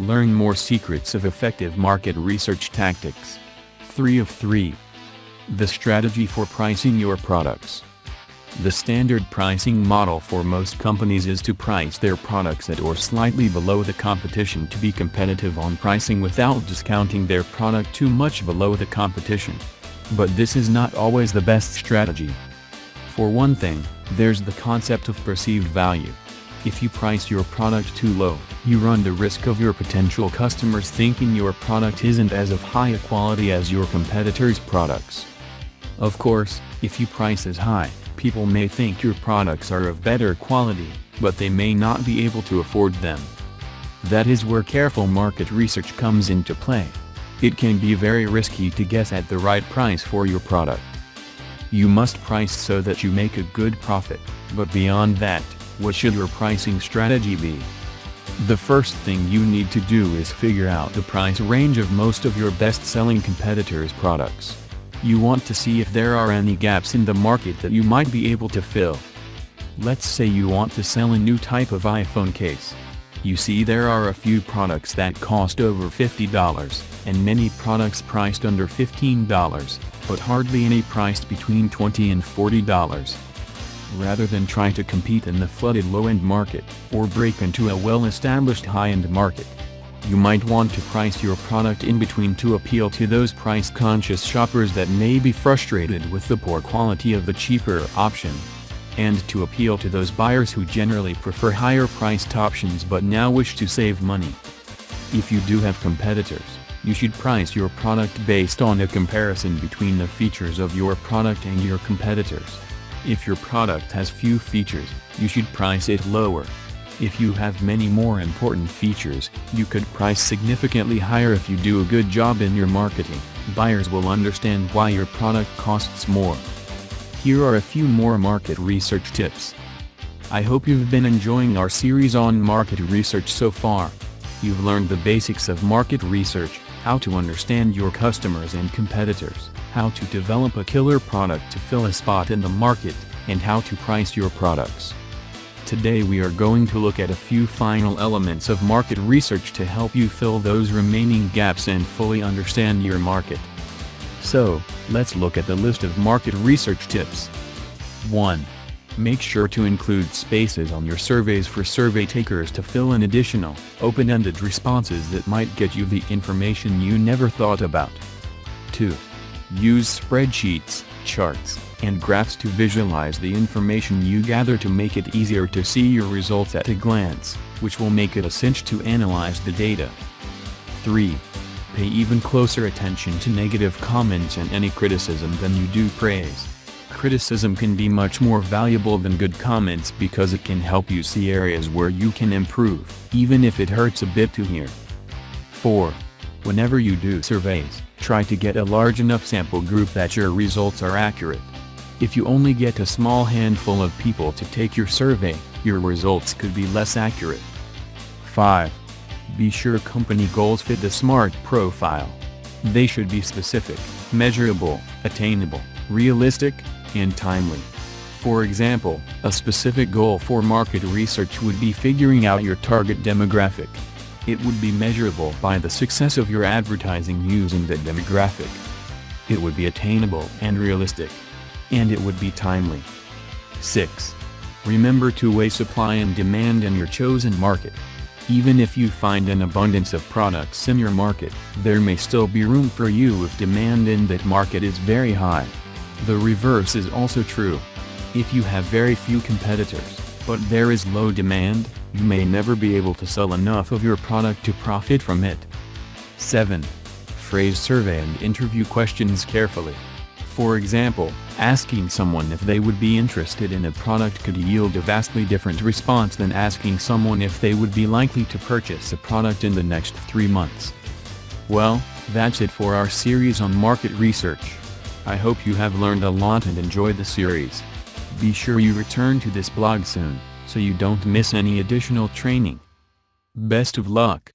learn more secrets of effective market research tactics. 3 of 3. The strategy for pricing your products. The standard pricing model for most companies is to price their products at or slightly below the competition to be competitive on pricing without discounting their product too much below the competition. But this is not always the best strategy. For one thing, there's the concept of perceived value. If you price your product too low, you run the risk of your potential customers thinking your product isn't as of high a quality as your competitors' products. Of course, if you price as high, people may think your products are of better quality, but they may not be able to afford them. That is where careful market research comes into play. It can be very risky to guess at the right price for your product. You must price so that you make a good profit, but beyond that, what should your pricing strategy be? The first thing you need to do is figure out the price range of most of your best-selling competitors' products. You want to see if there are any gaps in the market that you might be able to fill. Let's say you want to sell a new type of iPhone case. You see there are a few products that cost over $50, and many products priced under $15, but hardly any priced between $20 and $40. Rather than try to compete in the flooded low-end market, or break into a well-established high-end market, you might want to price your product in between to appeal to those price-conscious shoppers that may be frustrated with the poor quality of the cheaper option, and to appeal to those buyers who generally prefer higher-priced options but now wish to save money. If you do have competitors, you should price your product based on a comparison between the features of your product and your competitors. If your product has few features, you should price it lower. If you have many more important features, you could price significantly higher. If you do a good job in your marketing, buyers will understand why your product costs more. Here are a few more market research tips. I hope you've been enjoying our series on market research so far. You've learned the basics of market research, how to understand your customers and competitors, how to develop a killer product to fill a spot in the market, and how to price your products. Today we are going to look at a few final elements of market research to help you fill those remaining gaps and fully understand your market. So, let's look at the list of market research tips. 1. Make sure to include spaces on your surveys for survey takers to fill in additional, open-ended responses that might get you the information you never thought about. 2. Use spreadsheets, charts, and graphs to visualize the information you gather to make it easier to see your results at a glance, which will make it a cinch to analyze the data. 3. Pay even closer attention to negative comments and any criticism than you do praise. Criticism can be much more valuable than good comments because it can help you see areas where you can improve, even if it hurts a bit to hear. 4. Whenever you do surveys, try to get a large enough sample group that your results are accurate. If you only get a small handful of people to take your survey, your results could be less accurate. 5. Be sure company goals fit the SMART profile. They should be specific, measurable, attainable, realistic, and timely. For example, a specific goal for market research would be figuring out your target demographic. It would be measurable by the success of your advertising using that demographic. It would be attainable and realistic. And it would be timely. 6. Remember to weigh supply and demand in your chosen market. Even if you find an abundance of products in your market, there may still be room for you if demand in that market is very high. The reverse is also true. If you have very few competitors, but there is low demand, you may never be able to sell enough of your product to profit from it. 7. Phrase survey and interview questions carefully. For example, asking someone if they would be interested in a product could yield a vastly different response than asking someone if they would be likely to purchase a product in the next 3 months. Well, that's it for our series on market research. I hope you have learned a lot and enjoyed the series. Be sure you return to this blog soon, so you don't miss any additional training. Best of luck!